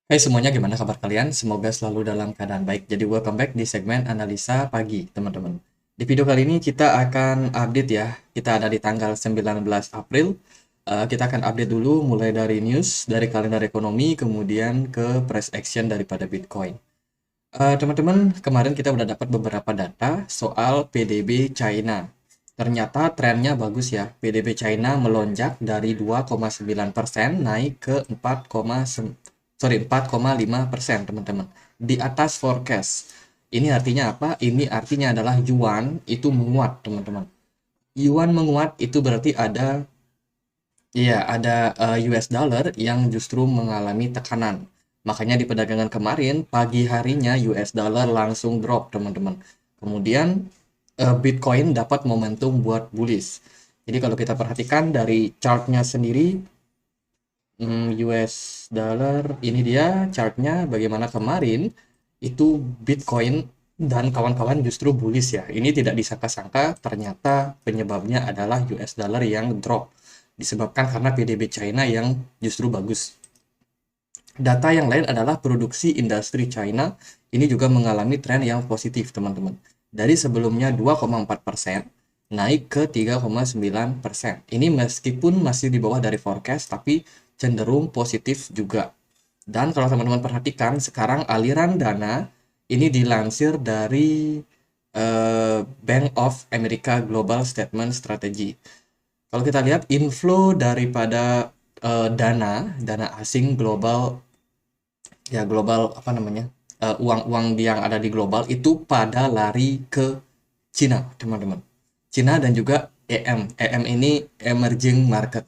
Hai semuanya, gimana kabar kalian? Semoga selalu dalam keadaan baik. Jadi welcome back di segmen analisa pagi, teman-teman. Di video kali ini kita akan update ya. Kita ada di tanggal 19 April. Kita akan update dulu mulai dari news, dari kalender ekonomi, kemudian ke price action daripada Bitcoin. Teman-teman, kemarin kita udah dapat beberapa data soal PDB China. Ternyata trennya bagus ya. PDB China melonjak dari 2,9% naik ke 4,5%, teman-teman. Di atas forecast. Ini artinya apa? Ini artinya adalah yuan itu menguat, teman-teman. Yuan menguat itu berarti ada US dollar yang justru mengalami tekanan. Makanya di perdagangan kemarin, pagi harinya US dollar langsung drop, teman-teman. Kemudian Bitcoin dapat momentum buat bullish. Jadi kalau kita perhatikan dari chartnya sendiri, US dollar ini dia chartnya bagaimana kemarin itu Bitcoin dan kawan-kawan justru bullish ya. Ini tidak disangka-sangka ternyata penyebabnya adalah US dollar yang drop disebabkan karena PDB China yang justru bagus. Data yang lain adalah produksi industri China ini juga mengalami tren yang positif, teman-teman. Dari sebelumnya 2,4% naik ke 3,9%. Ini meskipun masih di bawah dari forecast tapi cenderung positif juga. Dan kalau teman-teman perhatikan sekarang aliran dana ini dilansir dari Bank of America Global Statement Strategy. Kalau kita lihat inflow daripada dana asing global, ya global apa namanya, uang-uang yang ada di global itu pada lari ke Cina, teman-teman. Cina dan juga EM ini emerging market.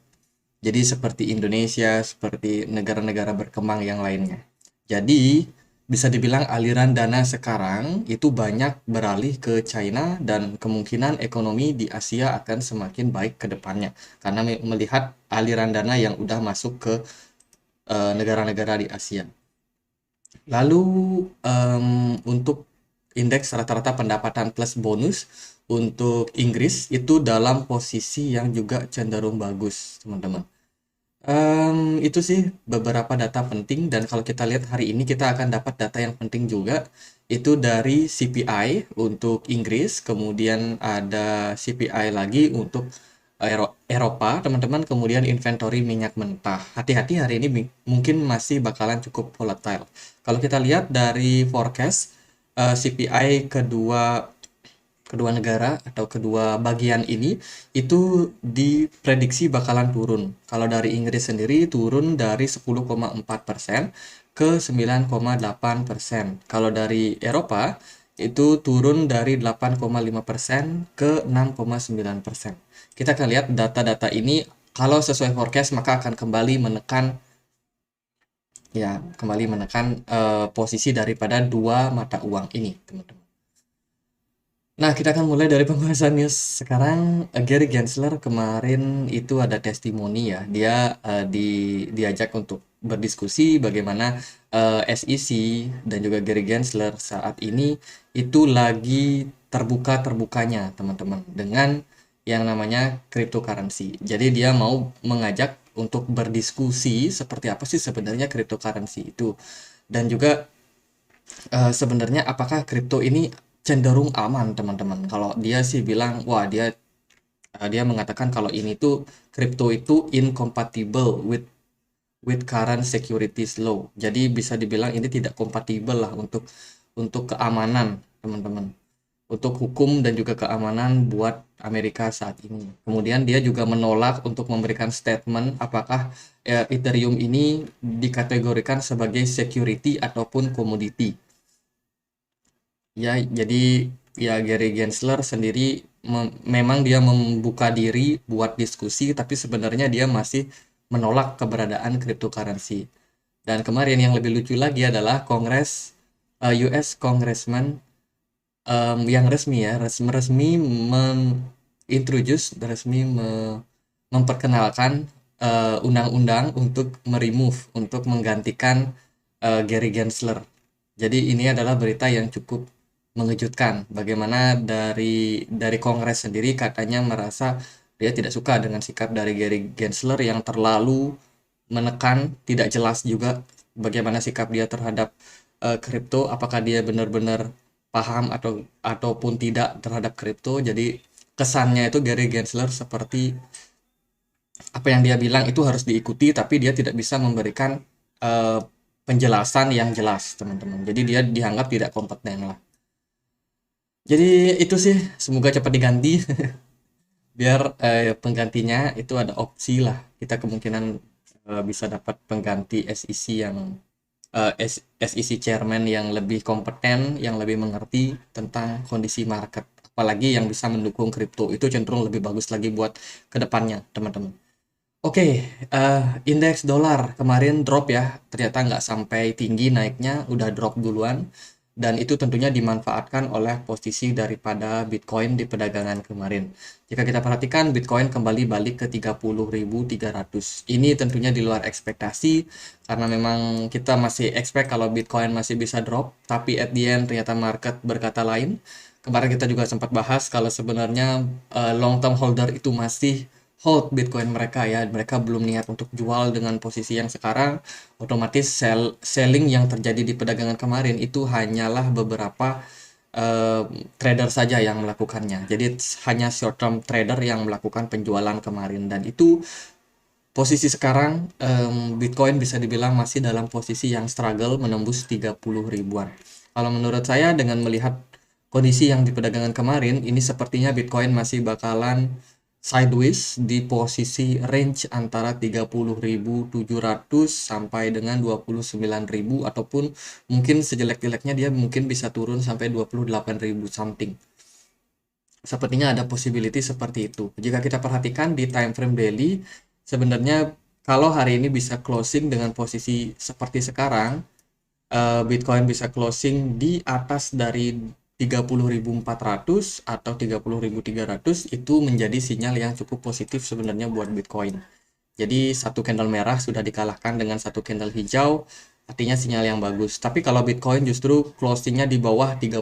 Jadi seperti Indonesia, seperti negara-negara berkembang yang lainnya. Jadi bisa dibilang aliran dana sekarang itu banyak beralih ke China dan kemungkinan ekonomi di Asia akan semakin baik ke depannya karena melihat aliran dana yang udah masuk ke negara-negara di Asia. Lalu untuk indeks rata-rata pendapatan plus bonus untuk Inggris itu dalam posisi yang juga cenderung bagus, teman-teman. Itu sih beberapa data penting dan kalau kita lihat hari ini kita akan dapat data yang penting juga itu dari CPI untuk Inggris, kemudian ada CPI lagi untuk Eropa, teman-teman, kemudian inventory minyak mentah. Hati-hati hari ini mungkin masih bakalan cukup volatile. Kalau kita lihat dari forecast CPI kedua kedua negara atau kedua bagian ini itu diprediksi bakalan turun. Kalau dari Inggris sendiri turun dari 10,4% ke 9,8%. Kalau dari Eropa itu turun dari 8,5% ke 6,9%. Kita akan lihat data-data ini kalau sesuai forecast maka akan kembali menekan posisi daripada dua mata uang ini, teman-teman. Nah, kita akan mulai dari pembahasan news sekarang. Gary Gensler kemarin itu ada testimoni ya. Dia diajak untuk berdiskusi bagaimana SEC dan juga Gary Gensler saat ini itu lagi terbuka-terbukanya, teman-teman, dengan yang namanya cryptocurrency. Jadi dia mau mengajak untuk berdiskusi seperti apa sih sebenarnya cryptocurrency itu. Dan juga sebenarnya apakah kripto ini cenderung aman, teman-teman? Kalau dia sih bilang, wah dia mengatakan kalau ini tuh kripto itu incompatible with current securities law. Jadi bisa dibilang ini tidak kompatibel lah untuk keamanan, teman-teman. Untuk hukum dan juga keamanan buat Amerika saat ini. Kemudian dia juga menolak untuk memberikan statement apakah Ethereum ini dikategorikan sebagai security ataupun komoditi. Ya, jadi ya Gary Gensler sendiri memang dia membuka diri buat diskusi, tapi sebenarnya dia masih menolak keberadaan cryptocurrency. Dan kemarin yang lebih lucu lagi adalah US Congressman yang resmi ya, resmi memperkenalkan undang-undang untuk untuk menggantikan Gary Gensler. Jadi ini adalah berita yang cukup mengejutkan. Bagaimana dari Kongres sendiri katanya merasa dia tidak suka dengan sikap dari Gary Gensler yang terlalu menekan, tidak jelas juga bagaimana sikap dia terhadap kripto, apakah dia benar-benar paham ataupun tidak terhadap kripto. Jadi kesannya itu Gary Gensler seperti apa yang dia bilang itu harus diikuti, tapi dia tidak bisa memberikan eh, penjelasan yang jelas, teman-teman. Jadi dia dianggap tidak kompeten lah. Jadi itu sih, semoga cepat diganti biar penggantinya itu ada opsi lah. Kita kemungkinan bisa dapat pengganti SEC yang SEC chairman yang lebih kompeten, yang lebih mengerti tentang kondisi market. Apalagi yang bisa mendukung kripto, itu cenderung lebih bagus lagi buat kedepannya, teman-teman. Oke, indeks dolar kemarin drop ya, ternyata nggak sampai tinggi naiknya, udah drop duluan. Dan itu tentunya dimanfaatkan oleh posisi daripada Bitcoin di perdagangan kemarin. Jika kita perhatikan, Bitcoin kembali balik ke 30.300. Ini tentunya di luar ekspektasi, karena memang kita masih expect kalau Bitcoin masih bisa drop, tapi at the end ternyata market berkata lain. Kemarin kita juga sempat bahas kalau sebenarnya long term holder itu masih hold Bitcoin mereka ya, mereka belum niat untuk jual dengan posisi yang sekarang. Otomatis selling yang terjadi di perdagangan kemarin itu hanyalah beberapa eh, trader saja yang melakukannya. Jadi hanya short term trader yang melakukan penjualan kemarin, dan itu posisi sekarang Bitcoin bisa dibilang masih dalam posisi yang struggle menembus 30 ribuan. Kalau menurut saya dengan melihat kondisi yang di perdagangan kemarin, ini sepertinya Bitcoin masih bakalan sideways di posisi range antara 30.700 sampai dengan 29.000, ataupun mungkin sejelek-jeleknya dia mungkin bisa turun sampai 28.000 something. Sepertinya ada possibility seperti itu. Jika kita perhatikan di time frame daily, sebenarnya kalau hari ini bisa closing dengan posisi seperti sekarang, Bitcoin bisa closing di atas dari 30.400 atau 30.300, itu menjadi sinyal yang cukup positif sebenarnya buat Bitcoin. Jadi satu candle merah sudah dikalahkan dengan satu candle hijau, artinya sinyal yang bagus. Tapi kalau Bitcoin justru closingnya di bawah 30.300,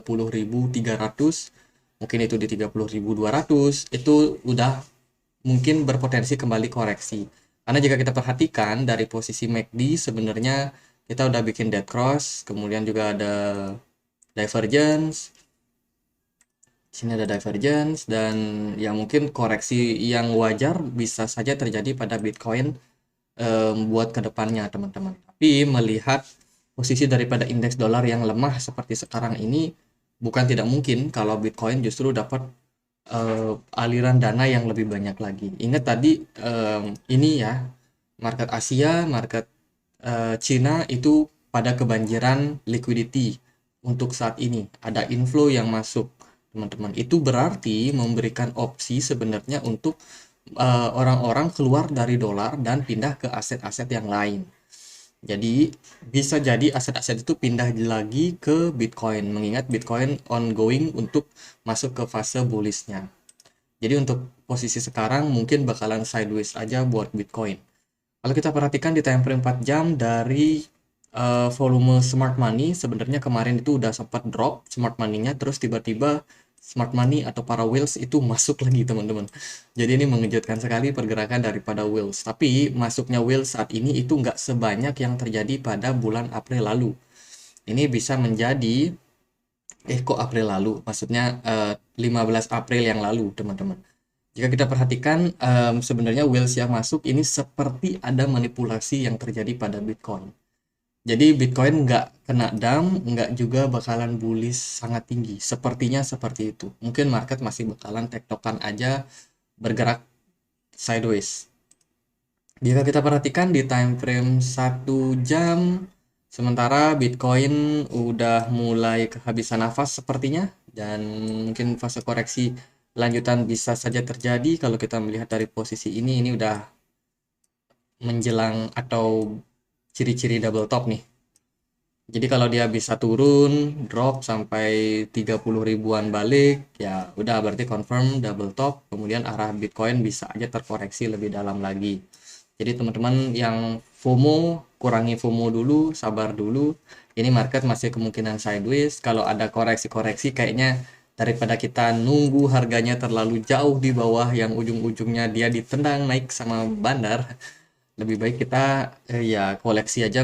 mungkin itu di 30.200, itu udah mungkin berpotensi kembali koreksi. Karena jika kita perhatikan dari posisi MACD, sebenarnya kita udah bikin dead cross, kemudian juga ada divergence. Sini ada divergence, dan yang mungkin koreksi yang wajar bisa saja terjadi pada Bitcoin buat kedepannya, teman-teman. Tapi melihat posisi daripada indeks dolar yang lemah seperti sekarang ini, bukan tidak mungkin kalau Bitcoin justru dapat aliran dana yang lebih banyak lagi. Ingat tadi ini ya, market Asia, market Cina itu pada kebanjiran liquidity untuk saat ini. Ada inflow yang masuk, teman-teman. Itu berarti memberikan opsi sebenarnya untuk orang-orang keluar dari dolar dan pindah ke aset-aset yang lain. Jadi bisa jadi aset-aset itu pindah lagi ke Bitcoin, mengingat Bitcoin ongoing untuk masuk ke fase bullishnya. Jadi untuk posisi sekarang mungkin bakalan sideways aja buat Bitcoin. Kalau kita perhatikan di time frame 4 jam dari volume smart money, sebenarnya kemarin itu udah sempat drop smart money-nya, terus tiba-tiba smart money atau para whales itu masuk lagi, teman-teman. Jadi ini mengejutkan sekali pergerakan daripada whales. Tapi masuknya whales saat ini itu nggak sebanyak yang terjadi pada bulan April lalu. Ini bisa menjadi kok April lalu? Maksudnya 15 April yang lalu, teman-teman. Jika kita perhatikan, sebenarnya whales yang masuk ini seperti ada manipulasi yang terjadi pada Bitcoin. Jadi Bitcoin nggak kena dump, nggak juga bakalan bullish sangat tinggi. Sepertinya seperti itu. Mungkin market masih bakalan tektokan aja, bergerak sideways. Jika kita perhatikan di time frame 1 jam, sementara Bitcoin udah mulai kehabisan nafas sepertinya, dan mungkin fase koreksi lanjutan bisa saja terjadi. Kalau kita melihat dari posisi ini udah menjelang atau ciri-ciri double top nih. Jadi kalau dia bisa turun, drop sampai 30 ribuan balik, ya udah berarti confirm double top, kemudian arah Bitcoin bisa aja terkoreksi lebih dalam lagi. Jadi teman-teman yang FOMO, kurangi FOMO dulu, sabar dulu. Ini market masih kemungkinan sideways. Kalau ada koreksi-koreksi, kayaknya daripada kita nunggu harganya terlalu jauh di bawah yang ujung-ujungnya dia ditendang naik sama bandar, Lebih baik kita ya koleksi aja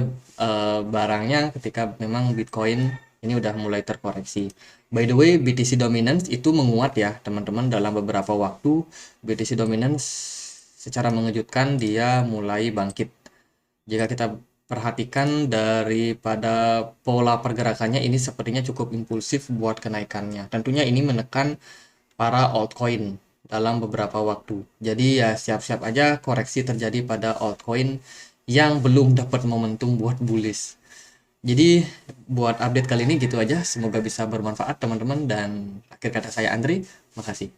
barangnya ketika memang Bitcoin ini udah mulai terkoreksi. By the way, BTC Dominance itu menguat ya teman-teman dalam beberapa waktu. BTC Dominance secara mengejutkan dia mulai bangkit. Jika kita perhatikan daripada pola pergerakannya ini sepertinya cukup impulsif buat kenaikannya. Tentunya ini menekan para altcoin dalam beberapa waktu. Jadi ya siap-siap aja koreksi terjadi pada altcoin yang belum dapat momentum buat bullish. Jadi buat update kali ini gitu aja. Semoga bisa bermanfaat teman-teman dan akhir kata saya Andri. Makasih.